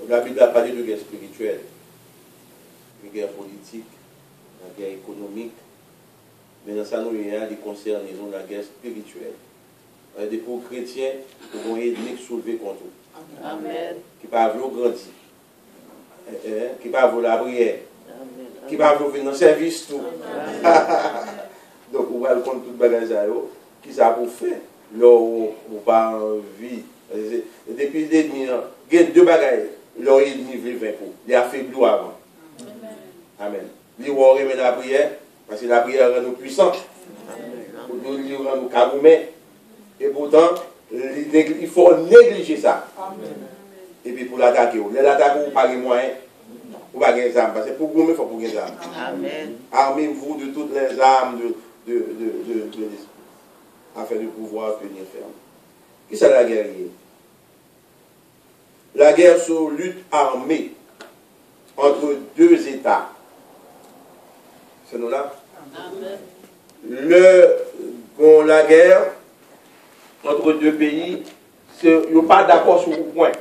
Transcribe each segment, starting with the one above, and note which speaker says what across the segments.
Speaker 1: La Bible a parlé de guerre spirituelle, de guerre politique, de guerre économique. Mais dans ça, nous, il y a des concerns, ils ont la guerre spirituelle. Il y a des pauvres chrétiens qui vont ethniques soulever contre eux.
Speaker 2: Amen.
Speaker 1: Qui ne peuvent pas grandir. Qui ne peuvent pas la prière. Qui ne peuvent pas venir dans le service. Tout. Donc, on va le compte tout le bagage. Qui ça pour faire? Là, on n'a pas envie. Depuis le début, il y a deux bagages. Là, il veut 20 pour. Il a fait gloire avant. Amen. Il va remettre la prière, parce que la prière rend nous puissants. Pour nous rendre nous cagoumés. Et pourtant, il faut négliger ça. Et puis pour l'attaquer, l'attaquer, vous n'avez pas de moyens. Vous n'avez pas de armes. Parce que pour vous, il faut pour des armes. Armez-vous de toutes les armes de l'esprit, afin de pouvoir tenir ferme. Qui c'est la guerre? La guerre sur lutte armée entre deux États. C'est nous là? La guerre entre deux pays, ils n'ont pas d'accord sur le point.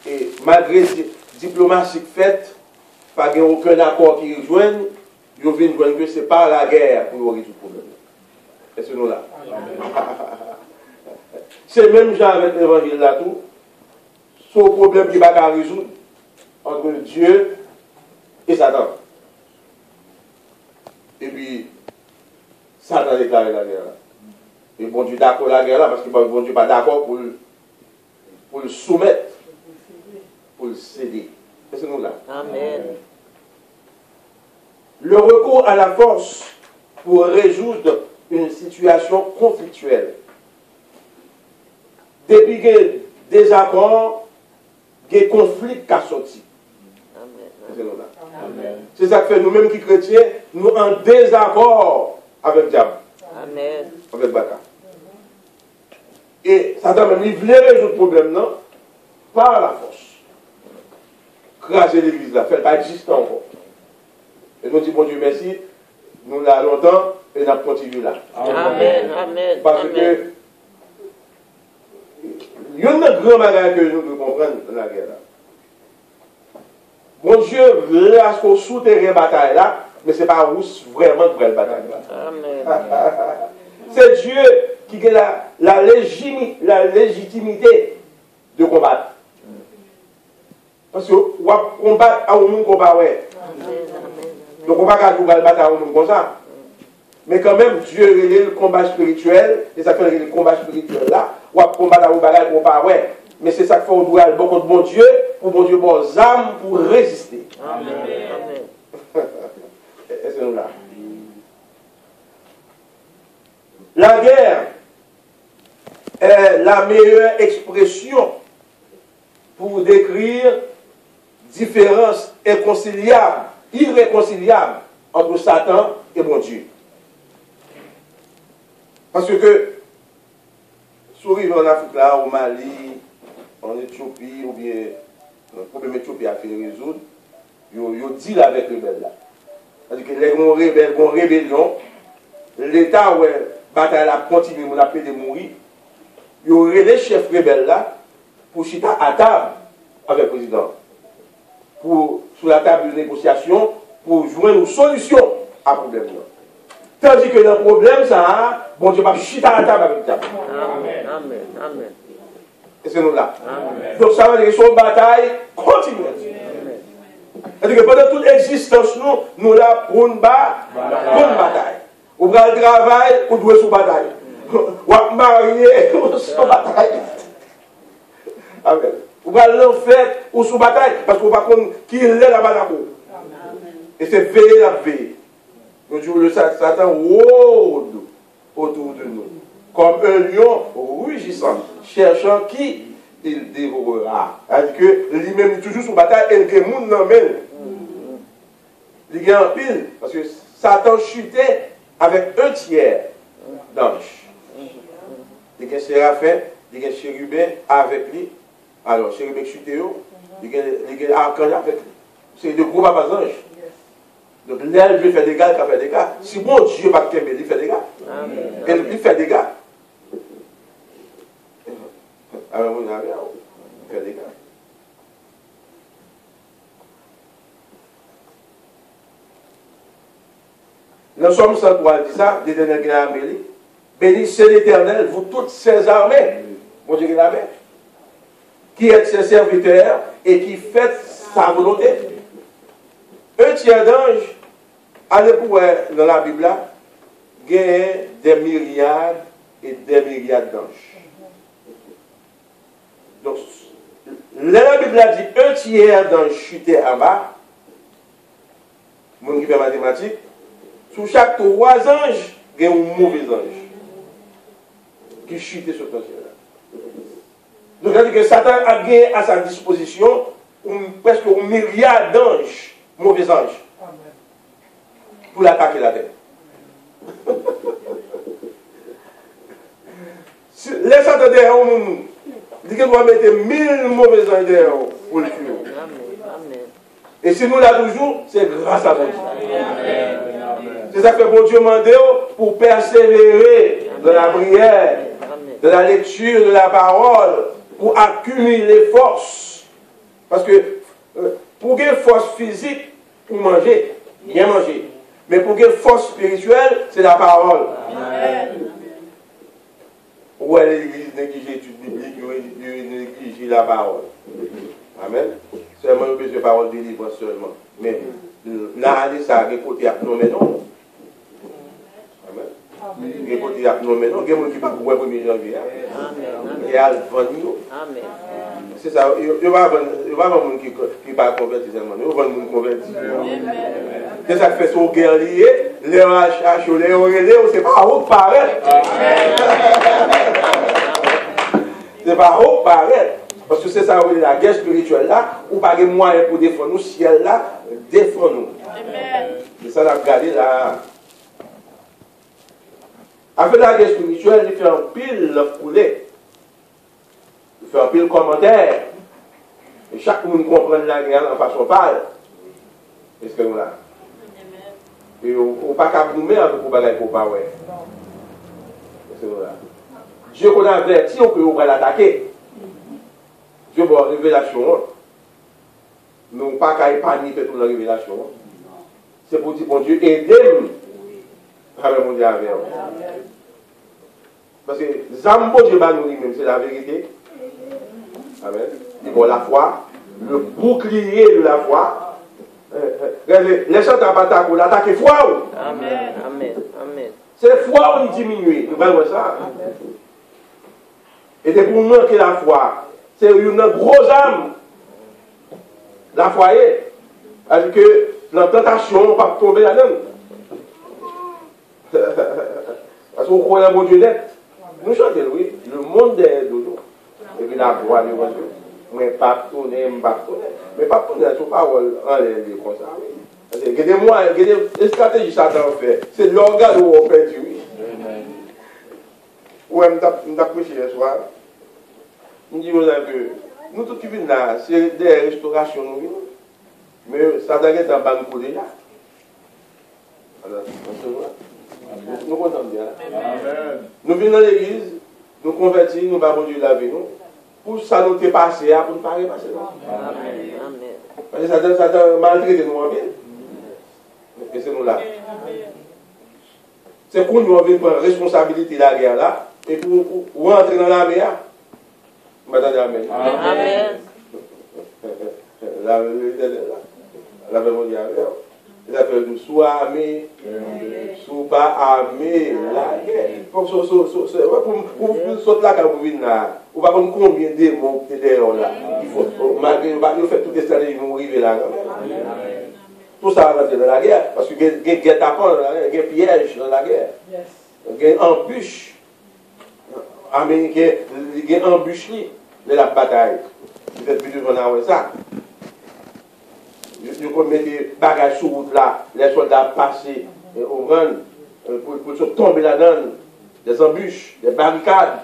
Speaker 1: Et malgré ces diplomaties faites, pas aucun accord qui rejoignent, ils viennent voir que ce n'est pas la guerre pour résoudre le problème. C'est nous là. C'est même genre avec l'évangile là tout. C'est un problème qui va pas résoudre entre Dieu et Satan. Et puis, Satan a déclaré la guerre là. Et bon Dieu d'accord la guerre là parce que bon Dieu n'est pas d'accord pour le soumettre, pour le céder. C'est nous là. Amen. Le recours à la force pour résoudre une situation conflictuelle. Depuis qu'il y a des désaccords, des conflits qui sont sortis. C'est ça que fait nous-mêmes qui chrétiens, nous en désaccord avec le diable. Amen. Avec Baka. Et Satan même, il voulait résoudre le problème, non? Par la force. Craser l'église là, faire pas exister encore. Et nous disons, bon Dieu, merci, nous l'avons longtemps et nous continuons là. Amen. Amen. Parce que il y a un grand bagage que nous devons comprendre dans la guerre là. Bon Dieu veut à ce qu'on souterrain bataille là, mais ce n'est pas vraiment une vraie bataille là. Amen. C'est Dieu qui a la légitimité de combattre. Parce que on va combattre à un monde combat, ouais. Donc on va pas battre à un monde comme ça. Mais quand même, Dieu a le combat spirituel, et ça fait le combat spirituel là, on va combattre à un bagage combat, ouais. Mais c'est ça qu'il faut doit aller contre bon Dieu, pour bon Dieu, bon âme pour résister. Amen. Est-ce que nous là? La guerre est la meilleure expression pour décrire différence irréconciliable entre Satan et mon Dieu. Parce que, si on arrive en Afrique là, au Mali, en Éthiopie, ou bien le problème éthiopien a fait résoudre, ils disent avec les rebelles là. C'est-à-dire que les rébellion, l'État où la bataille a continué, on a fait de mourir, il y aurait les chefs rebelles là pour chiter à table avec le président. Sur la table de négociation, pour joindre une solution à ce problème là. Tandis que le problème, ça, bon Dieu va chiter à la table avec le diable. Amen. Amen. Amen. Et c'est nous là. Amen. Donc ça veut dire que son bataille continue. C'est-à-dire que pendant toute existence, nous là pour une bataille. On va le travail, on doit sous bataille. On va marier, on sous bataille. Amen. On va l'enfer, ou sous bataille, parce qu'on va comprendre qui est là-bas là-bas. Et c'est veiller la veille. Donc le Satan rôde autour de nous. Comme un lion rugissant, cherchant qui il dévorera. C'est-à-dire que lui-même est toujours sous bataille et le monde n'emmène. Il y a un pile, parce que Satan chutait avec un tiers d'ange. Il y a un séraphin, il y a un chérubin avec lui. Alors, chérubin chuté, il y a un archange avec lui. C'est de gros papas anges. Donc, l'aile veut faire des gars, il fait des gars. Si mon Dieu va t'aimer, il fait des gars. Il fait des gars. Alors, vous n'avez rien, il fait des gars. Dans Somme 103, dit ça, l'Éternel qui a armé. Bénissez l'Éternel, vous toutes ses armées. Mon Dieu qui l'a fait. Qui êtes ses serviteurs et qui faites sa volonté. Un tiers d'ange, allez pour dans la Bible là, gagne des myriades et des myriades d'anges. Donc, la Bible a dit un tiers d'anges chutés en bas. Mon qui fait mathématiques, sous chaque 3 anges, il y a un mauvais ange qui chute sur ton ciel. Donc, ça veut dire que Satan a gagné à sa disposition presque 1 milliard d'anges, mauvais anges, pour l'attaquer la terre. Les Satan derrière nous, il dit qu'il doit mettre 1000 mauvais anges derrière pour le tuer. Et si nous l'avons toujours, c'est grâce à Dieu. C'est ça que bon Dieu m'a dit pour persévérer dans la prière, de la lecture de la parole, pour accumuler les forces. Parce que pour gagner force physique, pour manger, bien manger. Mais pour gagner force spirituelle, c'est la parole. Où est l'église néglige l'étude biblique, néglige la parole. Amen. Seulement, il y a besoin de parole de libre seulement. Mais là, ça a côté à nous maintenant. Amen. Il y a côté à nous maintenant. Il y a des gens qui peuvent voir le 1er janvier. Il y a le venir. C'est ça. Il n'y a pas de gens qui ne sont pas convertis seulement. Il y a des gens qui sont convertis. C'est ça qui fait son guerrier. Les rachaches, les orélés, c'est pas où paraître. C'est pas où paraître. Parce que c'est ça, la guerre spirituelle là, ou pas de moyens pour défendre nous, ciel là, défend nous. C'est ça, la regardé là. Avec la guerre spirituelle, il fait un pile couler. Il fait un pile commentaire. Et chaque monde comprend la guerre en façon pâle. Est-ce que nous là? Et on ne peut pas nous mettre pour bagailler pour pas ouais. Est-ce que nous là? Dieu qu'on a averti, on peut l'attaquer. Dieu a une révélation. Nous ne pas qu'à paniquer toute la révélation. C'est pour dire, bon Dieu, aidez-nous. Avec mon Dieu avec vous. Parce que Zambo Dieu va nous lui-même, c'est la vérité. Amen. Il faut la foi, le bouclier de la foi. Les gens t'attaquent, l'attaque est foi. Amen. Amen. Amen. C'est la foi où il diminue. Nous voyons ça. Et c'est pour manquer la foi. C'est une grosse âme. La foi est. Parce que la tentation, on ne va pas tomber là-dedans. Parce qu'on croit à mon Dieu net. Nous chantons, oui, le monde est dodo. Et puis la voix de mon Dieu. Mais pas tourner, mais pas tourner sur parole en l'air comme ça. Il y a des moyens, il y a des stratégies que Satan fait. C'est l'organe où on fait, oui. Ouais, je m'ai prêché hier soir. Je dis que nous, tout qui viennent là, c'est des restaurations. Mais ça doit être un ban pour déjà. Nous comptons bien. Nous venons dans l'église, nous convertis, nous allons Dieu laver nous. Pour ça, nous te passer, pour ne pas repasser. Parce que ça t'a maltraité nous en ville. Et c'est nous là. C'est pour nous venir prendre responsabilité de la guerre là, et pour rentrer dans la mer. M'attendez, amen. Amen. La mon Dieu avec vous. Ça fait nous soit armés, soit pas armés. Pour sauter là quand vous venez là, vous ne savez pas combien de mots qui étaient là. Il faut, malgré nous faire toutes les stratégies, nous arriver là. Tout ça va dans la guerre, parce qu'il y a des guet-apens dans la guerre, il y a des pièges dans la guerre. Il y a des embûches. Américains, il y a des embûches de la bataille. Vous êtes plus devant ça. Nous mettons des bagages sur route là, les soldats passer au run pour tomber là-dedans, des embûches, des barricades.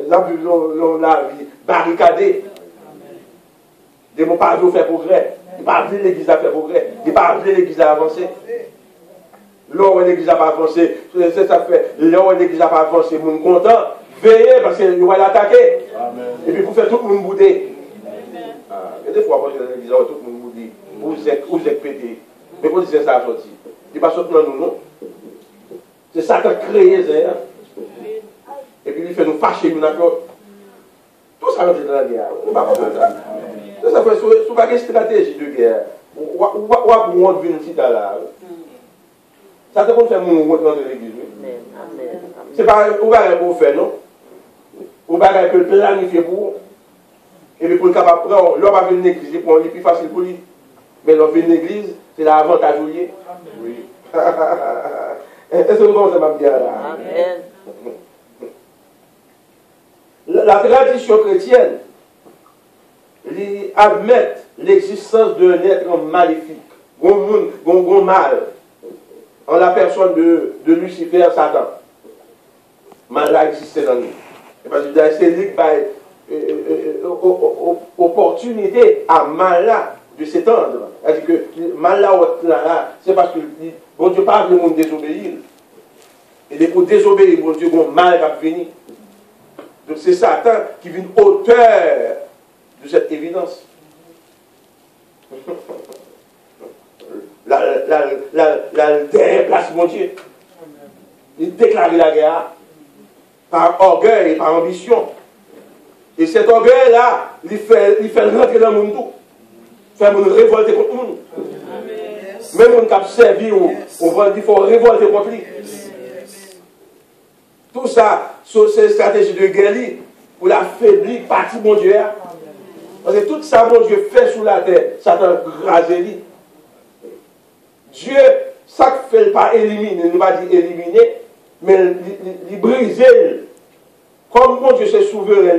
Speaker 1: La vie barricadée. Des mots pas faire progrès. Il pas appeler l'église à faire progrès. Il pas appeler l'église à avancer. Là où l'église n'a pas avancé, c'est ça fait. Là où l'église n'a pas avancé, nous sommes contents. Veillez parce qu'il va l'attaquer. Et puis pour faire tout le monde bouder. Et des fois, quand je l'église, tout le monde dit, vous êtes pété. Mais quand c'est ça sorti. Il n'est pas sorti dans nous, non. C'est ça qui a créé ça. Et puis il fait nous fâcher, nous d'accord. Tout ça, c'est dans la guerre. On ne va pas faire ça. Ça fait sur une stratégie de guerre. Ou pour venir ici là. Ça te fait mon rentrer dans l'église. C'est pas on va pour faire, non? On va planifier pour. Et puis pour le capable prendre, l'homme va venir dans l'église, il est plus facile pour lui. Mais l'homme vient dans l'église, c'est l'avantage où il est. Oui. Est-ce que vous comprenez ça, ma bien là? Amen. La tradition chrétienne admet l'existence d'un être maléfique, un mal, en la personne de Lucifer, Satan. Mal a existé dans nous. Parce que c'est lui qui a opportunité à mal là de s'étendre. C'est-à-dire que mal là, c'est parce que bon Dieu parle de monde désobéir. Et pour désobéir, bon Dieu, bon mal va venir. Donc c'est Satan qui vient auteur de cette évidence. La déplace mon Dieu. Il déclare la guerre par orgueil et par ambition. Et cet orgueil-là, il fait rentrer dans le monde tout. Il fait nous révolter contre nous. Même on qui servi, il faut révolter contre lui. Tout ça, c'est une stratégie de guerre pour l'affaiblir, partie mon Dieu. Parce que tout ça, mon Dieu, fait sous la terre, Satan rasé lui. Dieu, ça ne fait pas éliminer, ne va dire éliminer, mais il brise. Comme mon Dieu c'est souverain,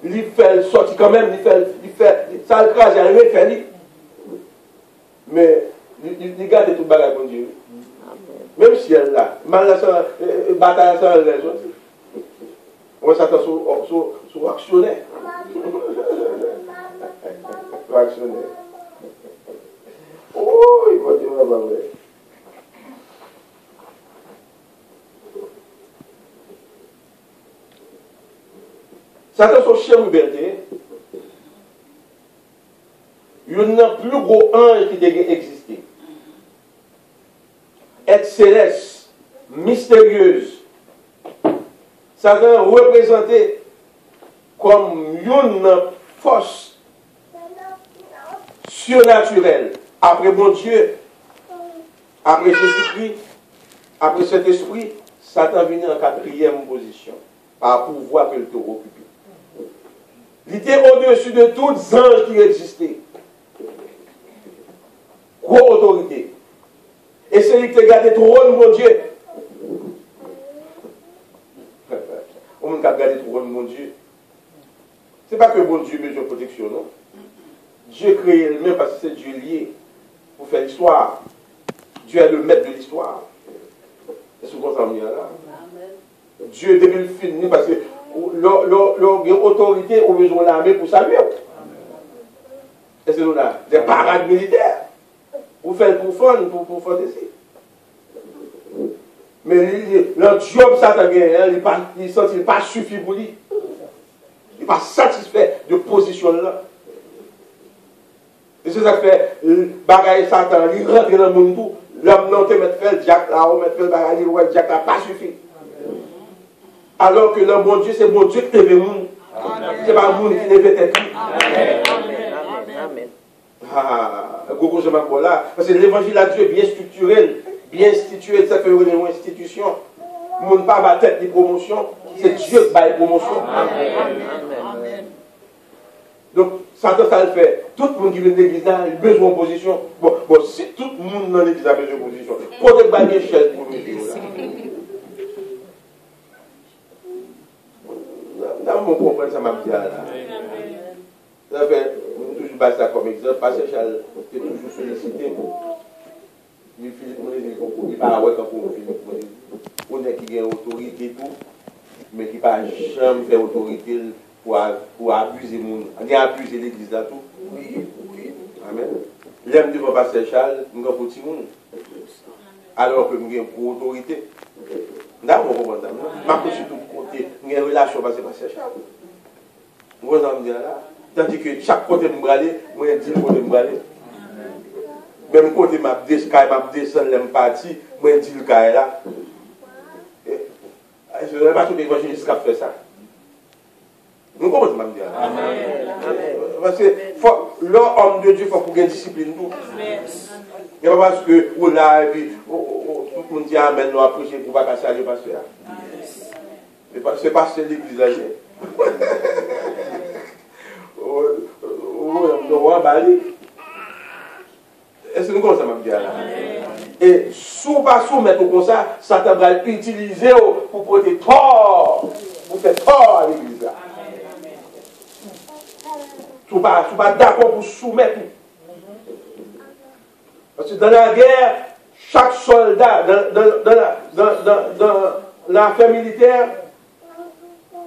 Speaker 1: il fait sortir quand même, il fait ça le crase, il fait lui. Mais il garde tout le bagage pour Dieu. Même si elle là, mal là, bataille sans les autres. On s'attend sur actionnaire. Sur actionnaire. Oh, il va dire, on va voir. Satan, son chien liberté, il y a un plus gros ange qui a existé. Être céleste, mystérieuse. Satan représenté comme une force surnaturelle. Après mon Dieu, après Jésus-Christ, après cet esprit, Satan vient en 4e position, par pouvoir que le taureau occupe. Il était au-dessus de tous les anges qui existaient. Gros autorité. Et c'est lui qui a gardé le trône, mon Dieu. On a gardé le trône, mon Dieu. Ce n'est pas que bon Dieu a besoin de protection, non. Dieu crée lui-même parce que c'est Dieu lié pour faire l'histoire. Dieu est le maître de l'histoire. C'est souvent ça, là. Dieu depuis le film, parce que l'autorité a besoin de l'armée pour saluer. Et c'est nous là, des parades militaires. Pour faire pour fun, pour faire ici. Mais le job, ça t'a gagné, il ne pas suffi pour lui. Il n'est pas satisfait de position là. Et c'est ça que fait, bagaille Satan, il rentre dans le monde tout. L'homme non te met fait, Jack là-haut, met fait bagaille, ouais, Jack là, pas suffi. Alors que le bon Dieu, c'est bon Dieu qui te veut monde. Ce n'est pas le monde qui te veut tête. Amen. Ah, Gogo, je m'accorde là. Parce que l'évangile à Dieu est bien structurel, bien institué, ça fait une institution. Le monde pas ma tête de promotion, c'est Dieu qui bat les promotions. Amen. Donc, Satan, ça le fait. Tout le monde qui vient de l'église a besoin de position. Bon, si tout le monde dans l'église a besoin de position, pour te battre une chaise pour nous. Là, on comprend ça, ma petite. Ça fait, on toujours base ça comme exemple. Pasteur Charles, tu es toujours félicité. Il ne pas ouais quand on Philippe. On est qui a autorité et tout, mais qui n'a jamais fait autorité pour abuser le monde. Il a abusé l'église là tout. Oui. Amen. L'aime devant Pasteur Charles, nous avons petit monde. Alors que nous avons pour autorité. Nous avons compris ça. Je suis tout côté. Nous avons une relation avec Pasteur Charles. Vous allez me dire là. Tandis que chaque côté de me braler, moi, je dis le côté de me braler. Même côté m'a descend l'empathie, moi dis le cas là. Je ne sais pas tout l'évangéliste qui a fait ça. Nous comprenons ce que je dire. Parce que l'homme de Dieu, il faut pour qu'il discipline tout. Et pas parce que ou là, et puis tout le monde dit Amen, nous approcher pour ne pas casser le pasteur. C'est pas l'église là. Est-ce que nous comprenons ça, ma bien là? Et sous pas soumettre comme ça, Satan va l'utiliser pour porter tort, pour faire tort à l'église là. Tu pas d'accord pour soumettre. Parce que dans la guerre, chaque soldat, dans l'affaire militaire,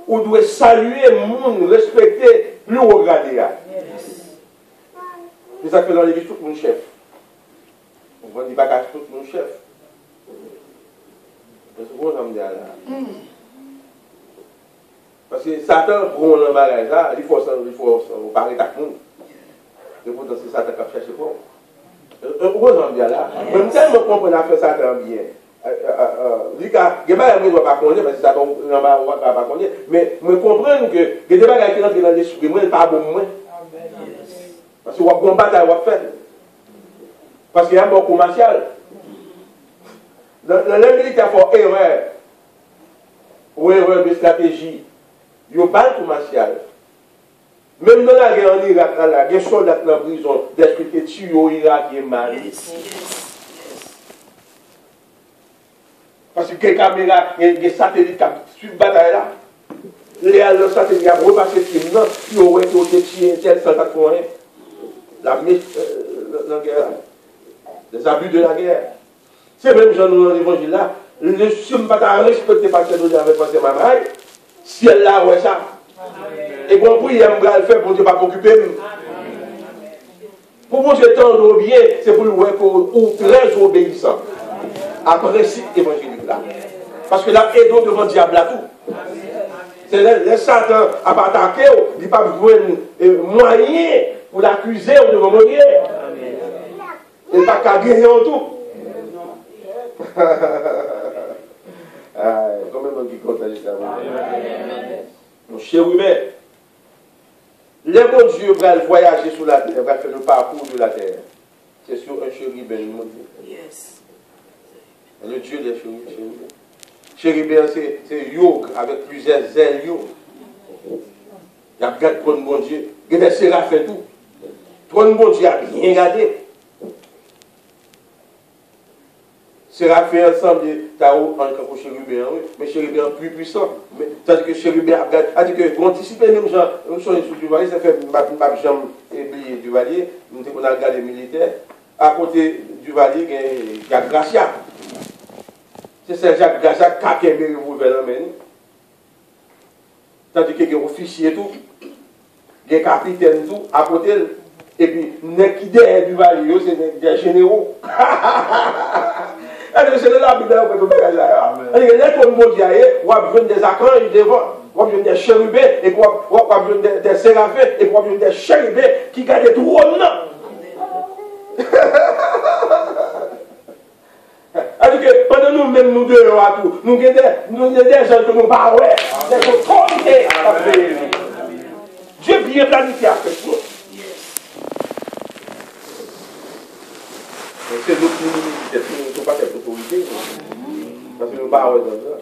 Speaker 1: on doit saluer le monde, respecter, plus regarder. C'est ça que dans l'église, tout le monde chef. On ne dit pas qu'à tout le monde chef. C'est ce qu'on va dire là. Parce que Satan prend le bagage là, il faut parler avec tout le monde. Et pourtant, c'est Satan qui a cherché pour. Pourquoi j'en viens là? Même si je comprends l'affaire Satan bien. Il y a des choses que je ne vais pas connaître, parce que Satan ne va pas connaître. Mais je comprends que il y a des choses qui rentrent dans l'esprit, moi, pas bon moi. Parce que on va combattre, on va faire. Parce qu'il y a un bon commercial. Dans le militaire, il faut erreur. Ou erreur de stratégie. Il y a un bon commercial. Même dans la guerre en Irak, il y a des soldats dans la prison, d'esprit qui tuent au Irak et Mali. Parce que quelques caméras, il y a des satellites qui suivent la bataille là. Le satellite a repassé le film, non, puis on aurait été tué, tel soldat pour rien. La guerre, les abus de la guerre. C'est même genre dans l'évangile là, le somme pas respecté par ce que j'avais pensé ma mère, si elle l'a, ouais ça. Et bon, pour y aller le faire pour ne pas s'occuper. Pour vous étendre bien, c'est pour le voir ou très obéissant. Après cet évangélique là. Parce que là, il est devant le diable à tout. C'est le Satan a pas attaqué, il n'a pas besoin de moyen pour l'accuser ou devant mourir. Il n'a pas qu'à gagner en tout. Combien de gens qui comptent à mon cher humain, le bon Dieu va voyager sur la terre, va faire le parcours de la terre. C'est sur un chérubin, mon Dieu. Le Dieu des chérubins. Chérubin, c'est yoke avec plusieurs ailes. Il y a quatre trônes, bon Dieu. Il y a des séraphins tout. Trône, bon Dieu, a bien gardé. Séraphins ensemble, tu as un chérubin, mais chérubin plus puissant. Tandis que chérubin, c'est-à-dire que pour anticiper même gens, nous sommes sur Duvalier, ça fait ma jambe oublié Duvalier, nous avons regardé les militaires. À côté du Duvalier, il y a Gracia. C'est Saint-Jacques Gracia qui a qu'un revolver en main. Tandis qu'il y a un officier tout, il y a un capitaine tout, à côté. Et puis, qui derrière Duvalier, c'est des généraux. C'est de la Bible, on peut faire ça. Les trônes mondiaux, on a besoin des archanges devant, on a besoin des chérubins, et on a besoin des séraphins, et on a besoin des chérubins qui gardent les trônes. Alors que pendant nous-mêmes, nous deux, nous avons des gens que nous parlons, des autorités. Dieu bien planifié avec nous. C'est nous qui ne sommes pas cette autorité. Parce que nous parlons dans ça.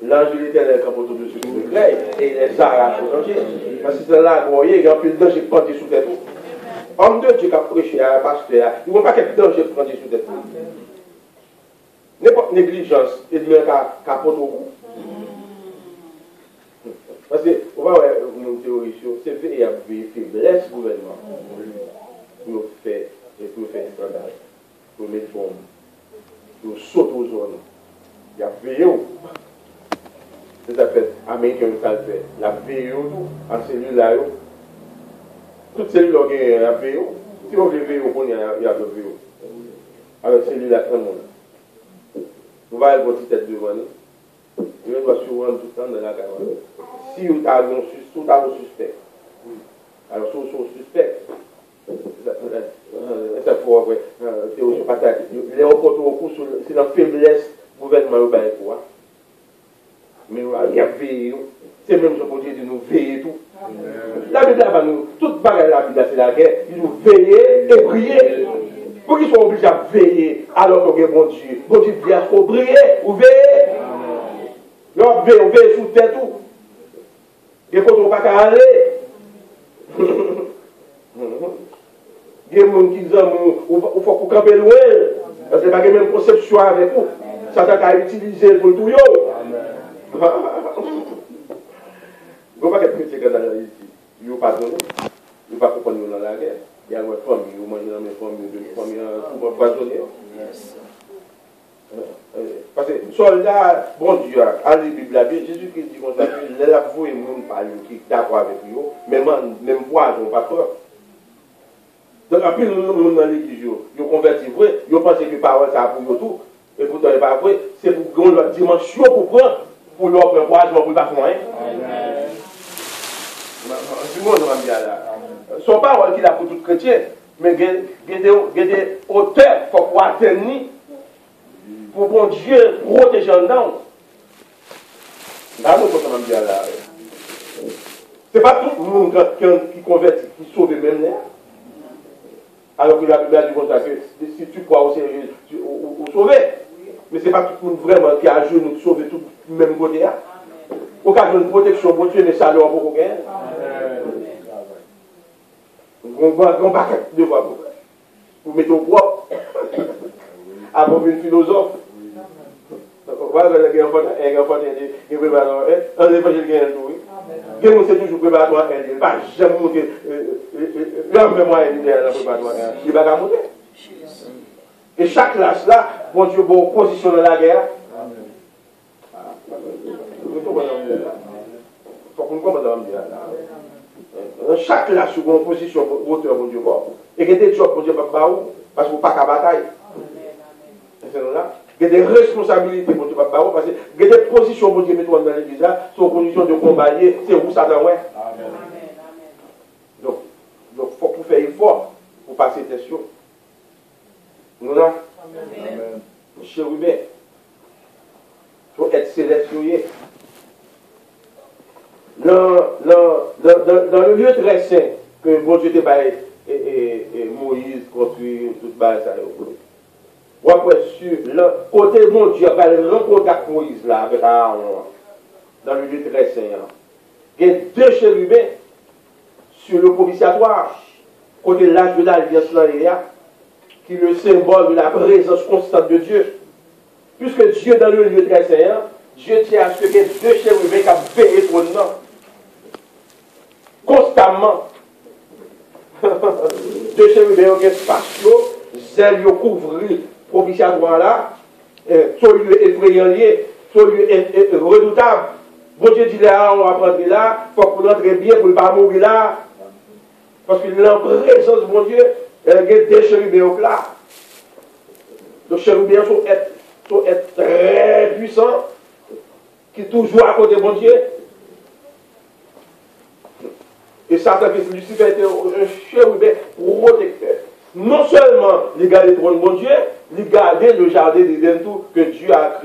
Speaker 1: L'ange de l'Éternel campe autour de ceux qui le craignent et les arrache au danger. Parce que c'est là, vous voyez, il y a un peu de danger pour prendre sous tête. Homme de Dieu qui a prêché à un pasteur, il ne voit pas quel danger pour prendre sous tête. N'importe négligence, il dit qu'à porter au cou. Parce que, on va voir une théorie sur c'est fait et appuyer faiblesse gouvernement pour faire un scandale, pour mettre bombe, pour sauter aux zones. Il y a VO. C'est ça fait américain ça le fait. La VO en cellule là, toute cellule là il y a VO. Si on veut VO, il y a le VO. Alors cellule là, tout le monde. Vous voyez votre tête devant nous. Vous doit surprendre tout le temps dans la caméra. Si vous avez un suspect, alors si vous avez un suspect, c'est pour les reporters au cours, c'est la faiblesse du gouvernement au Baï. Mais nous avons veillé. C'est même ce qu'on dit de nous veiller tout. La Bible va nous, toute bagarre la Bible, c'est la guerre. Il nous veiller et prier. Pour qu'ils soient obligés à veiller alors qu'on est bon Dieu. Bon Dieu dit à ce qu'on brille ou veiller. On veille sous tête tout. Et quand on ne va pas aller. Il y a des gens qui disent qu'il faut qu'on campe loin. Parce que ce n'est pas la même conception avec vous. Ça t'a utilisé pour tout. Il ne faut pas être critique dans la vie. Il ne faut pas donner. Il ne faut pas comprendre dans la guerre. Il y a une famille, il y a une famille, une famille, pour ne pas donner. Parce que soldat, bon Dieu, à la Bible, Jésus-Christ dit comme ça, il a voué le monde par lui, qui est d'accord avec lui, même moi, je n'ai pas peur. Donc, après, nous sommes dans l'église, nous convertis vrai, nous pensons que parole, ça a pour nous tout, et pourtant, ce n'est pas vrai, c'est pour qu'on ait une dimension pour prendre, pour leur prendre couragement, pour ne pas faire rien. Tout le monde va me dire là. Son parole qu'il a pour tout chrétien, mais il y a des auteurs, il faut atteindre. Pour bon Dieu protéger en dedans. Là, nous sommes bien là. Ce n'est pas tout le monde qui convertit, qui sauve même l'air. Alors que la Bible dit comme ça que si tu crois au Seigneur, tu sauver. Mais ce n'est pas tout le monde vraiment qui a à genoux, sauver tout le même côté. Aucun de protection, bon Dieu, mais ça leur pour aucun. On va de voir pour mettre au propre. Avant une philosophe. Voilà, il y a un enfant qui est préparatoire. Un évangile qui est un jour. Quelqu'un c'est toujours préparatoire. Il ne va jamais monter. L'homme de moi est dans préparatoire. Il ne va pas monter. Et chaque classe là, bon Dieu, bon position dans la guerre. Il faut qu'on comprenne ça. Chaque classe, bon position, bon Dieu, bon. Et qu'il y a des jobs, bon Dieu, pas où, parce qu'il ne faut pas qu'à bataille. Il y a des responsabilités pour Dieu, parce qu'il y a des positions pour Dieu, dans l'église, sont positions de combattre, c'est où ça doit être. Donc, il faut faire effort pour passer tes choses. Nous, là, chérubin, il faut être sélectionné. Dans le lieu très saint que bon Dieu t'a et Moïse construit toute base ça. Ou après sur le côté bon Dieu va le rencontrer avec Moïse là avec Aaron dans le lieu très saint. Il y a deux chérubins sur le propitiatoire côté l'âge de l'alliance là qui est le symbole de la présence constante de Dieu. Puisque Dieu dans le lieu très saint, Dieu tient à ce qu'il y ait deux chérubins qui ont veillé sur le nom. Constamment. Deux chérubins qui sont spatiaux, zèle couvrir propitiatoire là, sur lieu effrayant lié, sur lieu redoutable. Bon Dieu dit là, on va prendre là, il faut qu'on entre bien pour ne pas mourir là. Parce que en présence de mon Dieu, il y a des chérubins là. Les chérubins sont très puissants, qui toujours à côté de mon Dieu. Et Satan, Lucifer était un chérubin protecteur. Non seulement il gardait le trône de mon Dieu, il gardait le jardin d'Éden tout que Dieu a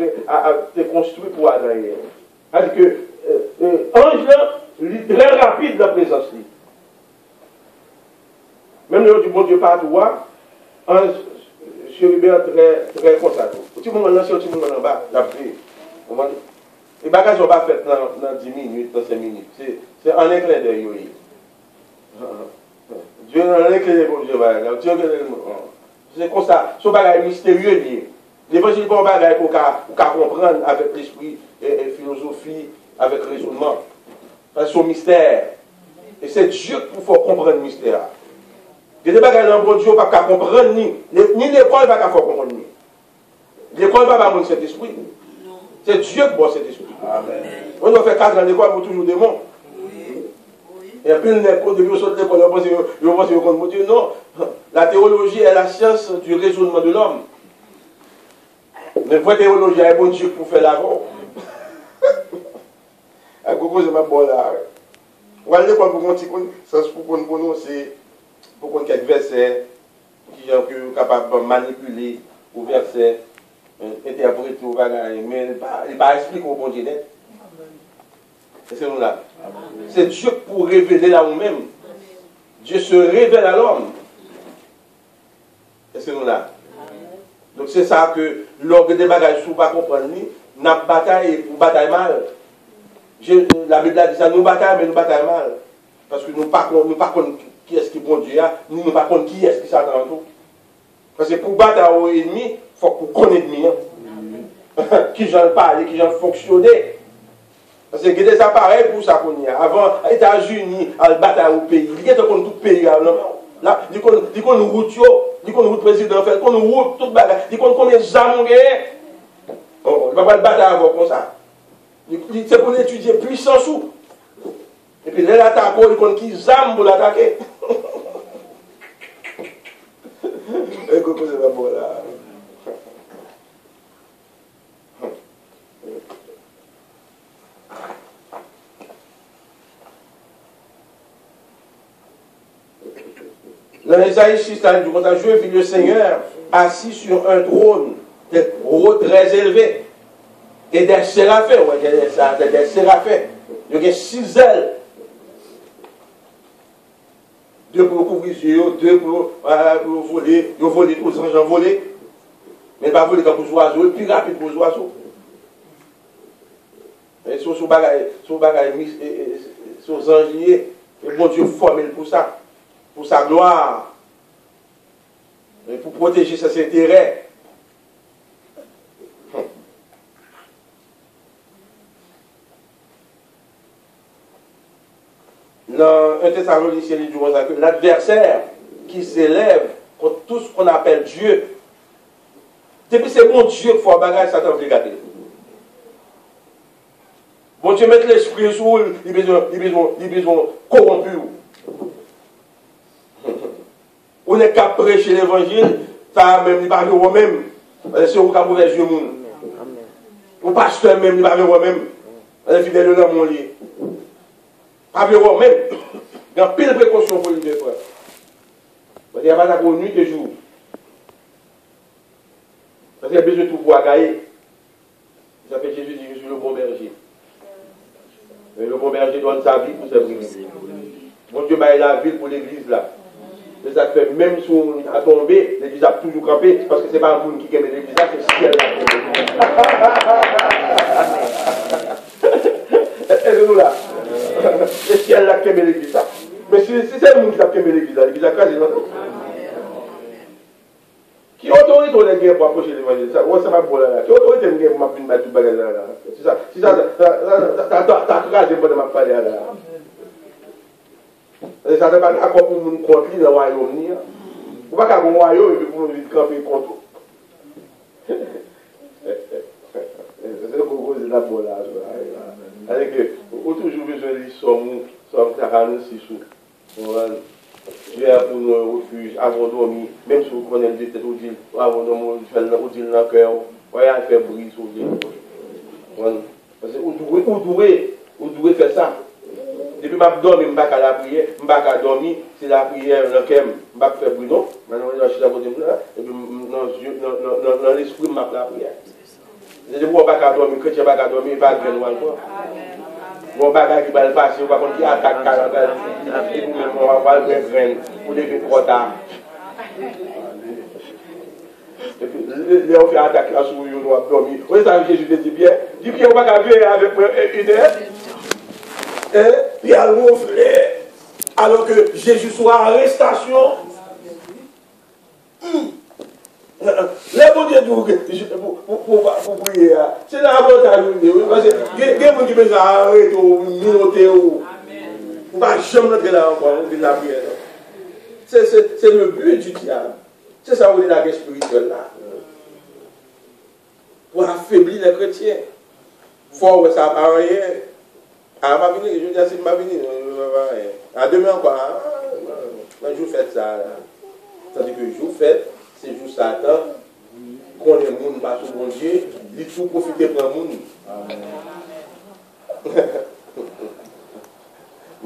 Speaker 1: construit pour Adam et Ève. C'est-à-dire que l'ange là, il est très rapide dans la présence. Même le du bon Dieu par toi, un chérubin très constant. Tout le monde là, tout le monde en bas, la prière. Les bagages ne sont pas faits dans 10 minutes, dans 5 minutes. C'est en un clin d'œil. Dieu n'a rien que pour Dieu. C'est comme ça. Ce bagage mystérieux. L'évangile n'est pas un bagage pour comprendre avec l'esprit et philosophie, avec raisonnement. C'est un mystère. Et c'est Dieu qu'il faut comprendre le mystère. Il y a des bagages dans le bon Dieu, pas qu'à comprendre ni l'école, pas qu'à comprendre ni. L'école ne va pas avoir cet esprit. C'est Dieu qui boit cet esprit. Amen. On a fait 4 ans d'école pour toujours des mots. Et puis, depuis qu'on sort de l'école, on pense qu'on compte mon Dieu. Non. La théologie est la science du raisonnement de l'homme. Mais vraie théologie, il y a un bon Dieu pour faire l'avant. À Gogo, c'est ma bonne là. On va aller pour qu'on pour nous, c'est pour qu'on quelques versets, qui est capable de manipuler au verset, interpréter au bagage, mais il n'est pas expliqué au bon Dieu net. C'est nous là. C'est Dieu pour révéler à nous-mêmes. Dieu se révèle à l'homme. Et c'est nous là. Donc c'est ça que l'orgue des bagages, si vous ne comprenez pas, nous bataille pour bataille mal. La Bible a dit ça, nous bataillons, mais nous bataillons mal. Parce que nous ne savons pas qui est-ce qui est bon Dieu, nous ne savons pas qui est-ce qui s'attend à nous. Parce que pour battre au ennemi, il faut qu'on connaisse l'ennemi. Qui j'en parle, qui j'en fonctionner. Parce que il y a des appareils pour ça qu'on y a. Avant, les États-Unis, à battre au pays. Il y a tout le pays. Là, il y a une route, il y a une route président, il y a une route, tout le bagage. Il y a combien d'armes on ne va pas le battre avant comme ça. C'est pour étudier puissance ou. Et puis, là, l'attaque, il y a qui armes pour l'attaquer. Et comment c'est pas bon là? Dans Isaïe 6, je vis le Seigneur assis sur un trône très élevé. Et des séraphins, des séraphins. Il y a 6 ailes. 2 pour couvrir les yeux, 2 pour voler, ils volent aux anges volés. Mais pas voler comme aux oiseaux, et plus rapide que les oiseaux. Et sur bagaille, sur anges liés, et bon Dieu formé pour ça. Pour sa gloire, et pour protéger ses intérêts. Dans 1 Thessaloniciens, il dit que l'adversaire qui s'élève contre tout ce qu'on appelle Dieu, depuis c'est bon Dieu qu'il faut un bagage, Satan veut garder. Bon Dieu met l'esprit sur lui, il besoin corrompu. On est qu'à prêcher l'évangile, ça même, il ne va pas voir même. C'est vous qui avez mauvais yeux. Ou pasteur même, il ne va pas voir même. Les fidèles de l'homme, il pas voir même. Il y a pile de précautions pour lui, frère. Il n'y a pas de nuit et jour. Parce qu'il y a besoin de tout pour gagner. Ça fait Jésus dit, je suis le bon berger. Et le bon berger donne sa vie pour ses brebis. Bon Dieu m'a la ville pour l'église là. Mais ça fait même si on a tombé, l'église a toujours campé, parce que ce n'est pas un monde qui aime l'église, c'est le ciel. Est-ce là? Le ciel là qui aime l'église. Mais si c'est le monde qui aime l'église, l'église a crasé. Qui autorise ton guerre pour approcher l'évangile? Ça va pour là. Qui autorise ton guerre pour m'appeler tout le bagage là? Si ça, t'as crasé pour me parler là. Ça ne pas d'accord pour nous contre lui dans le royaume. Vous ne pouvez pas avoir un royaume et puis pour nous camper contre. C'est ce qu'on cause là pour là. Avec que, on a toujours besoin de somme 46 sous. Dieu a pour nous refuge, avant de dormir, même si vous connaissez le tête au dit, avant de dormir, vous faites au dit dans le cœur, vous allez faire bruit sur vous. Parce que vous devez faire ça. Depuis que je dormi, je ne vais pas la prière, je ne vais pas dormir, c'est la prière, je ne vais pas faire bruit, non. Maintenant, je suis à côté de moi, et puis dans l'esprit, je vais la prière. Je ne vais pas dormir, le chrétien ne va pas dormir, il ne va pas dormir encore. Bon bagage qui va le passer, on va contre qui attaque 40 et nous-mêmes, on va le grain pour lever trop tard. Et puis, les on fait attaque là sur vous, on va dormir. Vous savez, Jésus dit bien, on va gagner avec une heure. Et puis à ronfler, alors que Jésus soit en arrestation. Les bons dieux pour prier, c'est l'avantage de Dieu. Parce que il y a des gens qui peuvent arrêter ou minoter ou ne pas jamais entrer là encore, on dit la prière. C'est le but du diable. C'est ça où est la guerre spirituelle là. Pour affaiblir les chrétiens. Faut que ça apparaît. Ah, ma venue, je veux dire, c'est ma venue. À demain encore, un jour faites ça. C'est-à-dire que jour faites, c'est jour Satan, qu'on est monde, pas tout bon Dieu, il faut profiter pour le monde.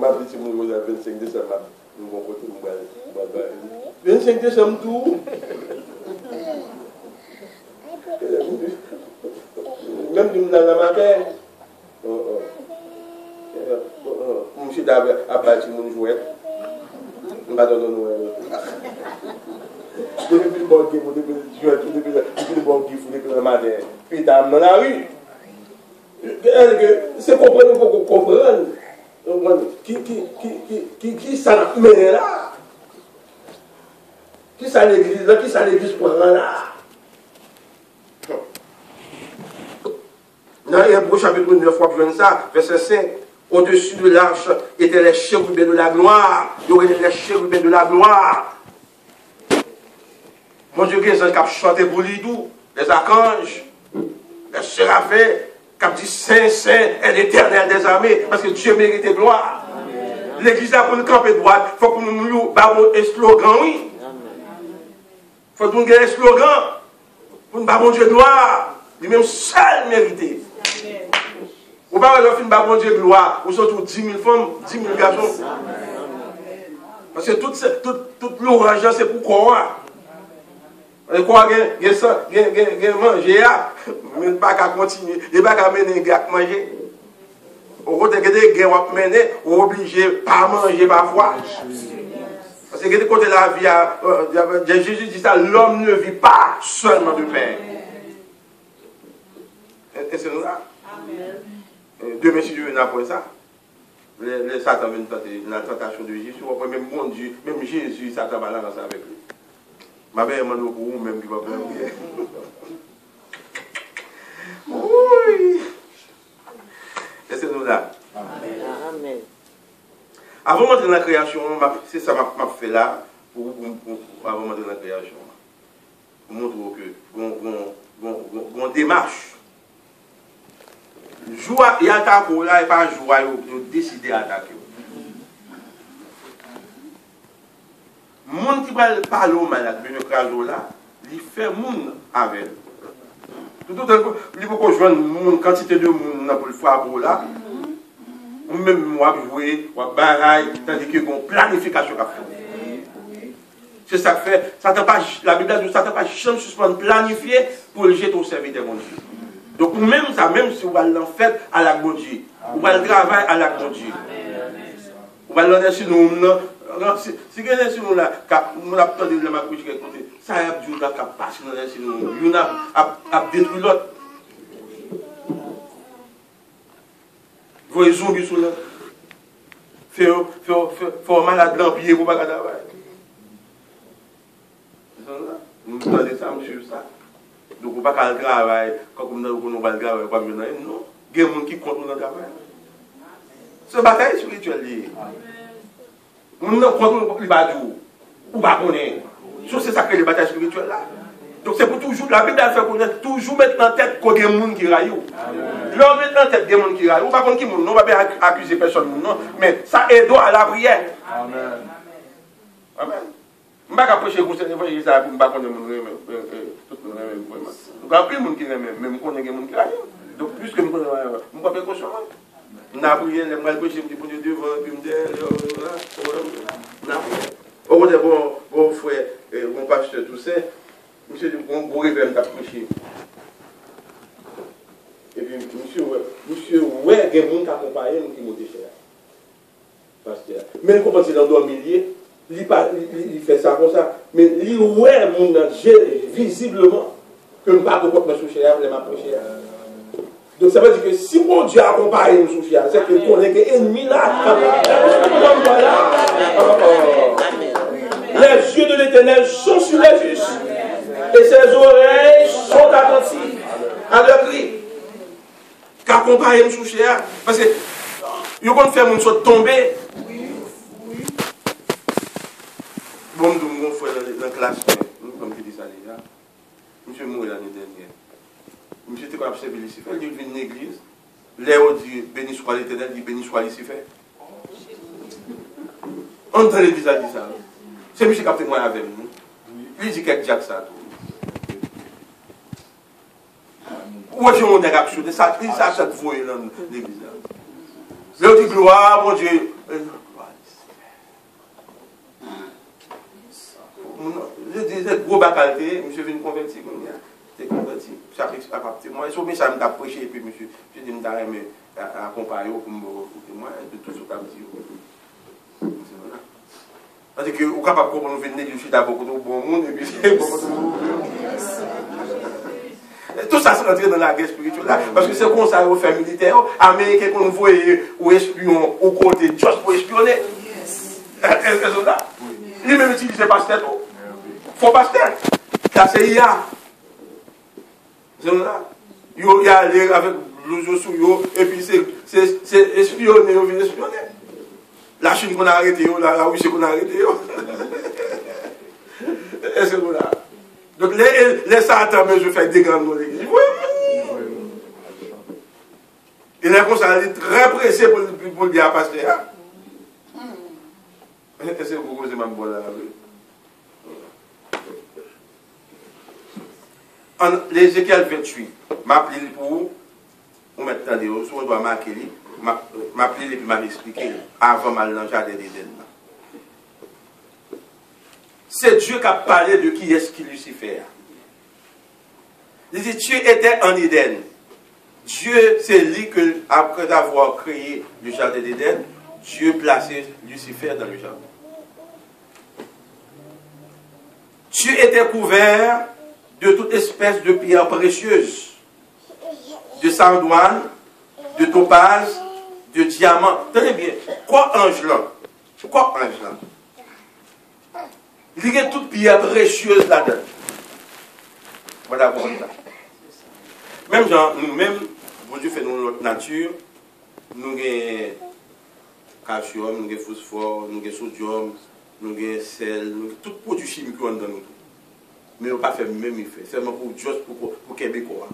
Speaker 1: Ma petite moune, 25 décembre, nous allons côté, 25 décembre, tout. Même si nous avons ma paix. Monsieur David a bâti mon jouet. Je ne vais pas donner. Depuis le bon game, depuis le bon game, depuis le matin, puis dans la rue. C'est comprendre pour comprendre. Qui ça mène là? Qui ça l'église là? Qui ça l'église pour là? Dans Hébreux chapitre 9, verset 5. Au-dessus de l'arche étaient les chérubins de la gloire. Il y aurait les chérubins de la gloire. Mon Dieu, les anges qui ont chanté pour lui, les archanges, les séraphins, qui ont dit Saint, Saint est l'éternel des armées, parce que Dieu mérite gloire. L'église a pour nous camper droite, il faut que nous avons un slogan, oui. Il faut que nous ayons un slogan pour nous avons Dieu gloire, lui-même seul mérité. Ou pas leur film bon Dieu gloire, ou surtout 10 000 femmes, 10 000 garçons. Parce que toute l'orage, c'est pour quoi? Et quoi, il y a manger, mais pas qu'à continuer, il n'y a pas qu'à mener un gars à manger. Au côté que des gars vont mener, on est obligé de ne pas manger parfois. Parce que de côté de la vie, Jésus dit ça, l'homme ne vit pas seulement de pain. Et c'est nous là. Demain, si Dieu n'a pas ça, les Satan viennent tenter la tentation de Jésus. Même mon Dieu, même Jésus, Satan va lancer avec lui. Ma mère m'a dit pour vous même qui va prier. Oui. Et c'est nous là. Amen. Avant d'entrer dans la création, c'est ça que je fais là, avant d'entrer dans la création. Pour montrer que on démarche. Joie et attaque là et pas joie de décider d'attaquer. Monde qui va parler au malade, mais le cas là, il fait monde avec. Tout le temps, il faut qu'on joue une quantité de monde pour le faire pour là. Ou même moi jouer, ou bagaille, tandis que qu'on planification à faire. C'est ça que fait. La Bible dit ça ne pas jamais suspendre planifier pour le jeter au service de mon Dieu. Donc, même ça, même si vous allez en faire à la bon Dieu, vous allez travailler à la bon Dieu. Vous allez l'en sur nous, si vous avez sur nous là, nous avons entendu le macouche qui est côté, ça a dit que ça passe sur nous, nous avons détruit l'autre. Vous voyez les zombies sur l'autre. Faut malade l'empire pour ne pas travailler. Nous avons entendu ça, monsieur, ça. Donc, on ne peut pas travailler comme nous va le travail comme nous. Non. Il y a des gens qui contrôlent le travail. C'est une bataille spirituelle. Nous ne contrôlons pas le badou. Ou pas connaître. C'est ça que les batailles spirituelles là. Donc, c'est pour toujours. La Bible a fait connaître, toujours mettre en tête qu'il y a des gens qui raillent. Leur mettre en tête des gens qui raillent. Ou pas contre qui, on ne va pas accuser personne. Non. Mais ça aide à la prière. Amen. Amen. Je ne vais pas prêcher pour cette évangile, ça, pour ne pas connaître tout le monde vraiment. Donc, il y a plus de gens qui aiment, mais je connais des gens qui aiment. Donc, plus que je connais, je ne vais pas faire caution. Je vais prier, je vais prêcher, je vais prêcher devant, puis je vais dire, au côté bon frère, mon pasteur, tout ça, monsieur dit, bon réveil, je vais prêcher. Et puis, monsieur, ouais, il y a des gens qui accompagnent, qui montent cher. Pasteur. Mais vous comprenez, dans 2 milliers, il fait ça comme ça. Mais il ouais mon visiblement que nous ne pouvons pas sous cher, les m'approcher. Donc ça veut dire que si mon Dieu accompagne nous sous cher, c'est que qu'on est ennemi là. Les yeux de l'Éternel sont sur les justes et ses oreilles sont attentives à leur cri. Qu'accompagne nous sous cher, parce que nous allons faire mon saut tomber. Bon, nous avons fait dans la classe, comme je dis ça déjà. Monsieur mourit l'année dernière. Monsieur était comme servi Lucifer, il vient de l'église. Léo dit béni soit l'Éternel, dit béni soit Lucifer. On dans l'église a dit ça. C'est monsieur qui a fait moi avec nous. Il dit quelque chose ça. Où est-ce qu'on a capturé ça? Il s'achète voyer dans l'église. Léo dit gloire, mon Dieu. Je disais, gros bacalité, monsieur vient convertir, c'est converti. Moi, je suis ça me prêché, et puis monsieur, je dis, je vais accompagner pour moi, de tout ce que je dis. Parce que vous êtes capable de comprendre que l'église est beaucoup de bon monde, et puis c'est beaucoup de monde. Tout ça, c'est rentré dans la guerre spirituelle. Parce que c'est comme ça, au fait militaire, américain qu'on voit ou espion au côté, juste pour espionner. Est-ce que c'est ça? Lui-même utilise le pasteur. Faux pasteur. Ça, c'est IA. C'est ça. Il y a aller avec le jeu sur eux, et puis c'est espionner, on vient espionner. La Chine qu'on a arrêté, la Russie qu'on a arrêté. Est-ce que vous là? Donc les Satans, mais je fais des grandes dans l'église. Oui. Il est comme ça, il est très pressé pour le dire à pasteur. Est-ce que vous posez ma bonne là? En l'Ézéchiel 28, m'appelez pour vous mettre dans des choses, on doit marquer, m'appeler et puis m'expliquer avant mal dans le jardin d'Éden. C'est Dieu qui a parlé de qui est-ce qui Lucifer. Il dit Dieu était en Éden. Dieu, c'est lui que, après avoir créé le jardin d'Éden, Dieu plaçait Lucifer dans le jardin. Dieu était couvert de toute espèce de pierres précieuses, de sardoine, de topaz, de diamant. Tenez bien, quoi ange là? Quoi ange là? Il y a toutes pierres précieuses là-dedans. Voilà pour ça. Même genre, nous-mêmes, Dieu fait nous notre nature, nous avons calcium, nous avons phosphore, nous avons sodium, nous avons sel, nous avons tout produit chimique dans nous. Mais on ne peut pas faire le même effet. C'est seulement pour Dieu, pour Québécois.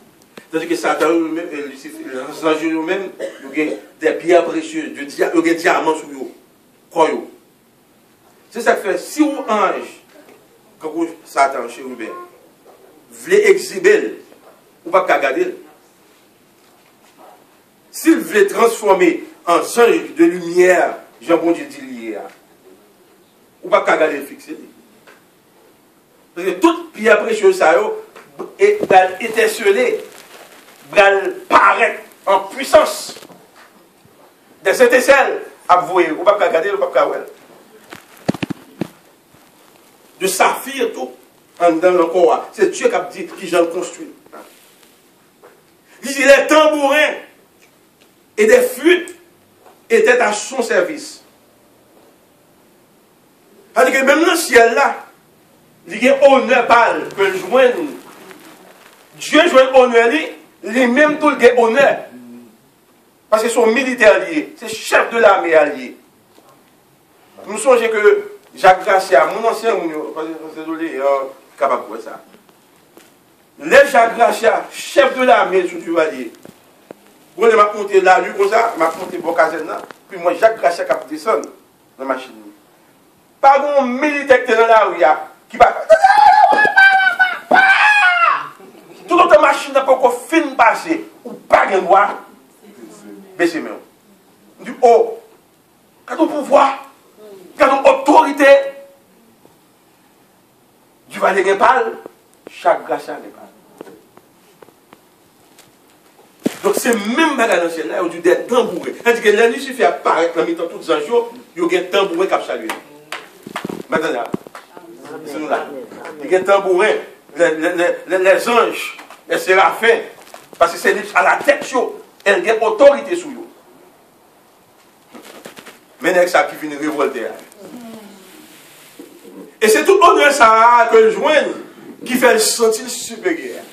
Speaker 1: Tandis que Satan, les anges eux-mêmes, ils ont des pierres précieuses, ils ont des diamants sur eux. Croyez. C'est ça qui fait, si un ange, quand Satan, chez vous, voulait exhiber, ou pas garder. S'il voulait transformer en ange de lumière, Jean-Bon Dieu dit hier, ou pas garder le fixer. Parce que toute pierre précieuse, ça est étincelée, paraître en puissance. Des étincelles, à vous, ou pas garder, ou pas garder. De saphir tout, dans le corps. C'est Dieu qui a dit qui j'en construit. Il dit les tambourins et des flûtes étaient à son service. C'est-à-dire que même dans le ciel là, il y a un honneur pâle que le joigne. Dieu joint honneur, lui-même tout le honneur. Parce qu'ils sont militaires liés. C'est chef de l'armée allié. Nous songeons que Jacques Gracia, mon ancien, désolé, capable de ça. Les Jacques Gracia, chef de l'armée sous Duvalier. Vous voyez, m'a monté la rue comme ça, m'a monté Bocazen, puis moi, Jacques Gracia qui a descendu dans la machine. Pas bon militaire dans la rue, qui va. Toute autre machine n'a pas encore fin passer, ou pas de droit, baissez même. On dit, oh, quand on pouvoir, quand on autorité, tu vas les parler, chaque grâce à les parle. Donc c'est même bagarre dans le ciel là, on dit des tambourins. C'est-à-dire que la Lucifer apparaît dans mi-temps tous les anges, il y a des tambourins qui saluent. Maintenant, c'est nous là. Il y a des tambourins, les anges, les séraphins, parce que c'est à la tête, elle a autorité sur eux. Mais c'est ça qui finit révolter. Et c'est tout honneur ça que le joigne qui fait le sentir supérieur.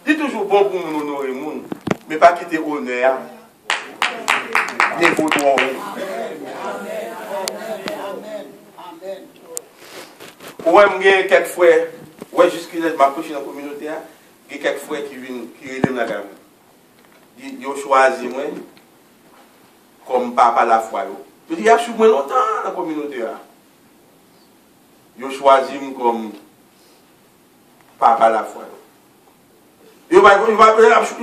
Speaker 1: C'est toujours bon pour nous honorer le monde, mais pas quitter honneur. Des vautours. Ouais, j'ai quelques frères, ouais, jusqu'à ma couche dans la communauté, j'ai quelques frères qui viennent, qui relèvent la gamme. Ils ont choisi moi comme papa la foi. Je dis, il y a moins longtemps dans la communauté. Ils ont choisi comme papa la foi. Ils vont jamais choisir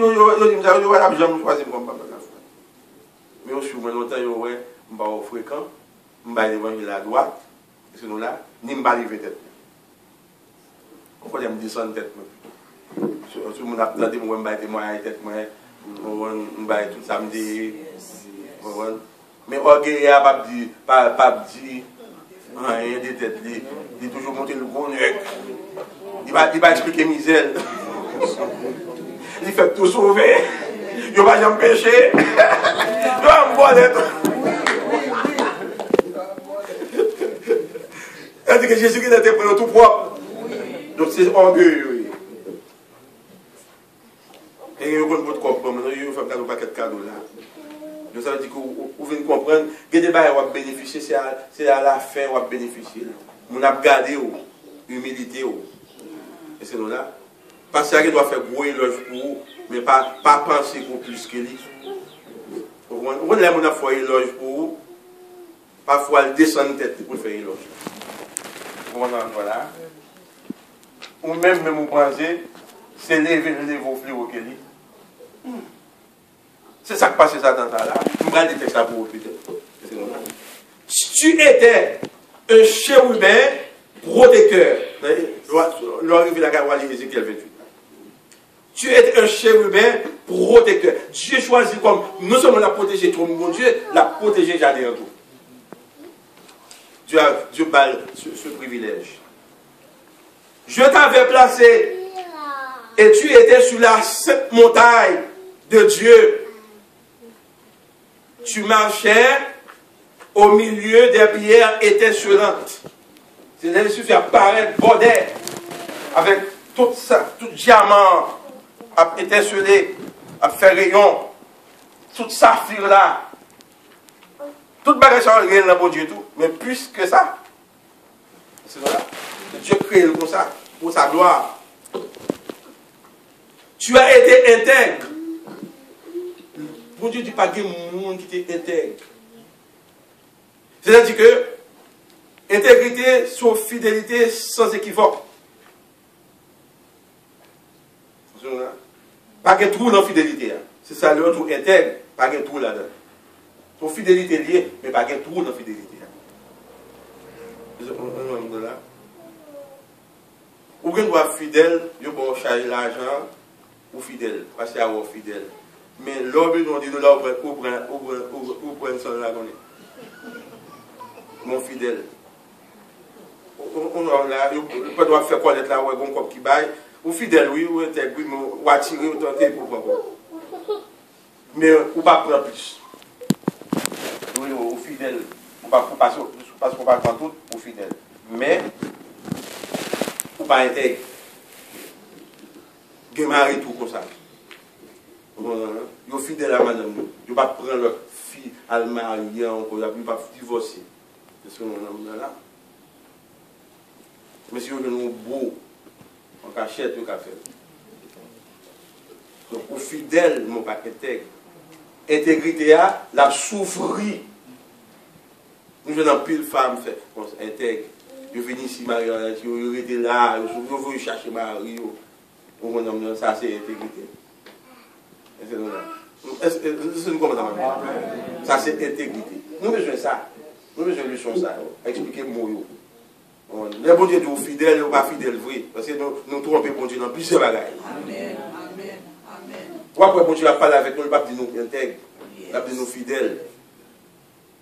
Speaker 1: comme papa la foi. Mais au moins longtemps, je vais au fréquent, je vais l'évangile à droite, sinon là, ni je vais arriver tête. Pourquoi je me descends tête? Tout le monde a tenté, je vais témoigner tête, je vais tout samedi. Mais orgueil n'a pas dit rien de tête. Il a toujours monté le gros nec. Il va expliquer misère. Il fait tout sauver. Il ne va jamais pécher. Il va me voir d'être. Il dit que Jésus était pour tout propre. Donc c'est orgueil. Et il y a beaucoup de comprendre. Maintenant, il y a un paquet de cadeaux là. Donc ça veut dire que vous venez comprendre que des choses qui bénéficier, c'est à la fin qu'on va bénéficier. On a gardé l'humilité. Et c'est là. Parce que ça doit faire gros éloge pour vous, mais pas penser pour plus que lui. On a fait éloge pour vous, parfois il descend de tête pour faire éloge. Voilà. Ou même vous pensez, c'est lever vos fleurs au Kelly. C'est ça qui passe ça dans ça là. Je vais aller texte pour vous peut-être. Si tu étais un chérubin protecteur, l'arrivée de la Garouali, Ézéchiel 28. Tu es un chérubin protecteur. Dieu choisit comme, non seulement la protéger tout le monde, Dieu l'a protégé jardin en tout. Dieu balle ce privilège. Je t'avais placé et tu étais sur la sainte montagne de Dieu. Tu marchais au milieu des pierres étincelantes. C'est-à-dire qu'il suffit apparaître bordé avec tout ça, tout diamant à étinceler, à faire rayon, tout saphir là. Toute bagage ça rien dans bon Dieu tout, mais plus que ça, c'est là. Dieu crée comme ça, pour sa gloire. Tu as été intègre. Bon Dieu dit pas qu'il y a monde qui était intègre. C'est-à-dire que intégrité sur fidélité sans équivoque. Pas de trou dans la fidélité. C'est ça le trou intègre, pas de trou là-dedans. Son fidélité liée, mais pas de trou dans la fidélité. Ou bien doit fidèle, il doit charger l'argent ou fidèle, parce qu'il y a un fidèle. Mais l'homme nous dit de là, où prendre son là, mon fidèle. On doit faire connaître là, on comme qui baille. Ou fidèle, oui, ou intègre, oui, ou attirer, ou tenter pour prendre. Mais ou pas prendre plus. Oui, ou fidèle, ou pas passer, parce qu'on va prendre tout, ou fidèle. Mais, ou pas intègre. Gen mari tout comme ça. Yo fidèle à madame. Yo pas prendre leur fille à le marier encore, yo pas divorcer. C'est ce qu'on a là. Mais si on est beau, on cachette, on fait. Donc, au fidèle, mon pas intègre. Intégrité, la souffrir. Nous venons pile femme, intègre. Je viens ici, mariage, je été là, je veux chercher Marie. Ça, c'est intégrité. C'est comment ça va? Ça, c'est intégrité. Nous avons besoin de ça. Nous avons besoin de leçon ça. Expliquez-moi. Les bon Dieu sont fidèles ou pas fidèles, vrai. Parce que nous trompons bon Dieu dans plusieurs bagages. Amen. Amen. Amen. Pourquoi bon Dieu a parlé avec nous, il va dire nous intègres, il va dire nous fidèles.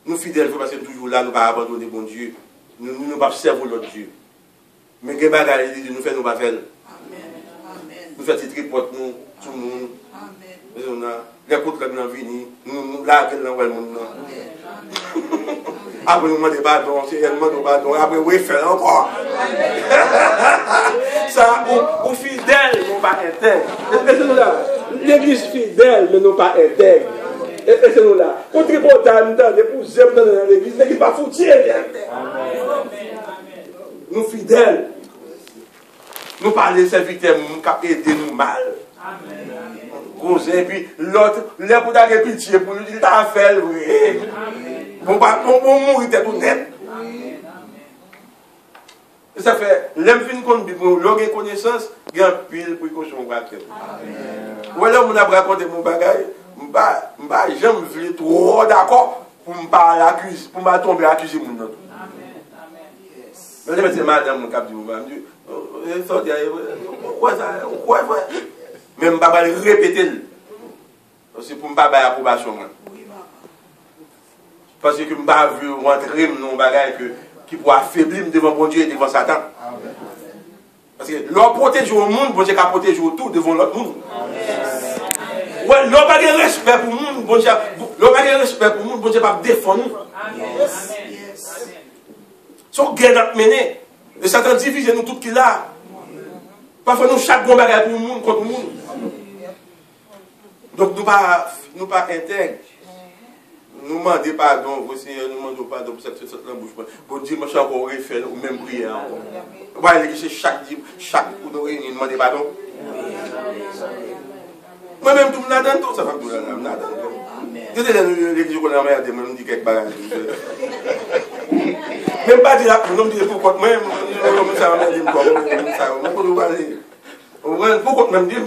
Speaker 1: Nous fidèles, parce que nous toujours là, nous ne pas abandonner bon Dieu. Nous ne pas servir l'autre Dieu. Mais que bagages, il dit nous faisons nous pas faire. Nous faisons des tripotes, nous, tout le monde. Amen. Les côtes qui sont venus, nous lavons dans le monde. Après, nous demandons pardon, c'est elle demande pardon. Après, oui, fait encore. Ça, ou fidèle, non pas intègre. L'église fidèle, mais non pas intègre. Et c'est nous là. Quand tu es content, pour zéro dans l'église, l'église pas foutu. Nous fidèles. Nous parlons de serviteurs qui aident nous mal. Et puis l'autre, les pour d'aller pitié pour nous dire t'as fait le vrai. Bon, mourir tout net. Ça fait, l'homme fin qu'on dit, l'homme connaissance, il y a pile précaution. Voilà, on a raconté mon bagage. j'aime vivre trop d'accord pour ne pas tomber accusé mon autre. Mais c'est madame qui a dit, même pas répéter. C'est pour ne pas avoir approbation. Parce que je ne veux pas rentrer dans un bagage qui pourra affaiblir devant bon Dieu et devant Satan. Parce que l'on protège au monde, bon Dieu qui protège tout devant l'autre monde. Ouais, l'on n'a pas de respect pour le monde, bon Dieu. L'on n'a pas de respect pour le monde, bon Dieu va défendre. Son guerre à mener. Et Satan divise nous tout qui là. Parfois nous chaque bon bagage pour le monde contre le monde. Donc nous ne pas intègres. Nous demandons pardon, vous Seigneur, nous demandons pardon pour cette bouche. Bon Dieu, moi je suis encore refaire ou même prière. On va aller chaque coup de réunion, nous demandons pardon. Moi-même, tout le monde tout ça va tout le monde. Je dis l'église qu'on a regardé, je me dis quelque chose. Même pas dire pour nous dire pourquoi même ça va me dire pourquoi même dire